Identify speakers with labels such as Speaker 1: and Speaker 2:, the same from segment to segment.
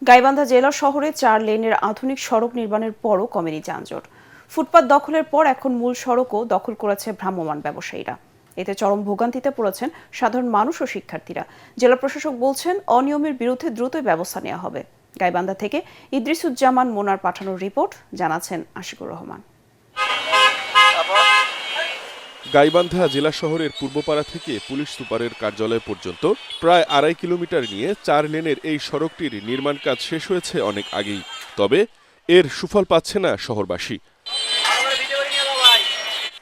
Speaker 1: গাইবান্ধা জেলা শহরে 4 লেনের আধুনিক সড়ক নির্মাণের পরও কমেনি যানজট। ফুটপাত দখলের পর এখন মূল সড়কও দখল করেছে ভ্রাম্যমাণ ব্যবসায়ীরা। এতে চরম ভোগান্তিতে পড়েছেন সাধারণ মানুষ ও শিক্ষার্থীরা। জেলা প্রশাসক বলছেন, অনিয়মের বিরুদ্ধে দ্রুতই ব্যবস্থা নেওয়া হবে। গাইবান্ধা থেকে ইদ্রিসুজ্জামান মোনার পাঠানোর রিপোর্ট, জানাচ্ছেন আশিকুর রহমান।
Speaker 2: গাইবান্ধা জেলা শহরের পূর্বপাড়া থেকে পুলিশ সুপারের কার্যালয় পর্যন্ত প্রায় 2.5 কিলোমিটার নিয়ে 4 লেনের এই সড়কটির নির্মাণ কাজ শেষ হয়েছে অনেক আগেই। তবে এর সুফল পাচ্ছে না শহরবাসী।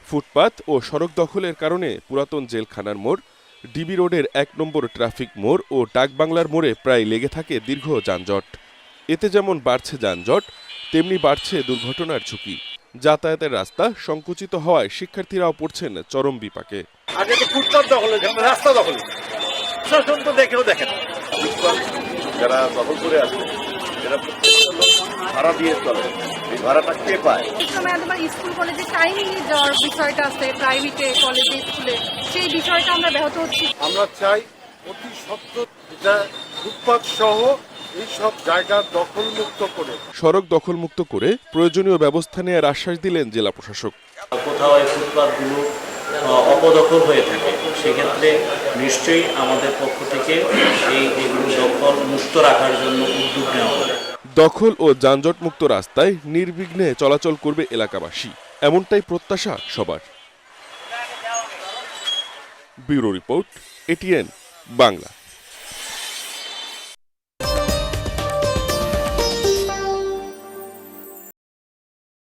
Speaker 2: ফুটপাত ও সড়ক দখলের কারণে পুরাতন জেলখানার মোড়, ডিবি রোডের 1 নম্বর ট্রাফিক মোড় ও ডাকবাংলার মোড়ে প্রায় লেগে থাকে দীর্ঘ যানজট। এতে যেমন বাড়ছে যানজট, তেমনি বাড়ছে দুর্ঘটনার ঝুঁকি। যাতায়াতের রাস্তা সংকুচিত হওয়ায় শিক্ষার্থীরাও পড়ছেন চরম বিপাকে।
Speaker 3: আগে তো ফুটপাত দখল হয়েছে, রাস্তা দখল। প্রশাসন তো দেখেও দেখেন, যারা দখল করে আছে এরা ভাড়া দিয়ে চলে, এই ভাড়াটা কে পায়?
Speaker 4: এই সময় তোমার স্কুল কলেজে টাইমিং যাওয়ার বিষয়টা আছে, প্রাইভেটে কলেজে স্কুলে, সেই বিষয়টা আমরা ব্যাহত হচ্ছি।
Speaker 5: আমরা চাই অতি সত্বর এটা ফুটপাত সহ এইসব জায়গা দখলমুক্ত করে,
Speaker 2: সড়ক দখলমুক্ত করে প্রয়োজনীয় ব্যবস্থা নেওয়ার আশ্বাস দিলেন জেলা প্রশাসক।
Speaker 6: কোথাও এই ফুটপাতগুলো অপদখল হয়ে থাকে, সেক্ষেত্রে নিশ্চয়ই আমাদের পক্ষ থেকে এইগুলো দখল মুক্ত রাখার জন্য উদ্যোগ নেওয়া হবে।
Speaker 2: দখল ও যানজট মুক্ত রাস্তায় নির্বিঘ্নে চলাচল করবে এলাকাবাসী, এমনটাই প্রত্যাশা সবার। Bureau report, ATN Bangla.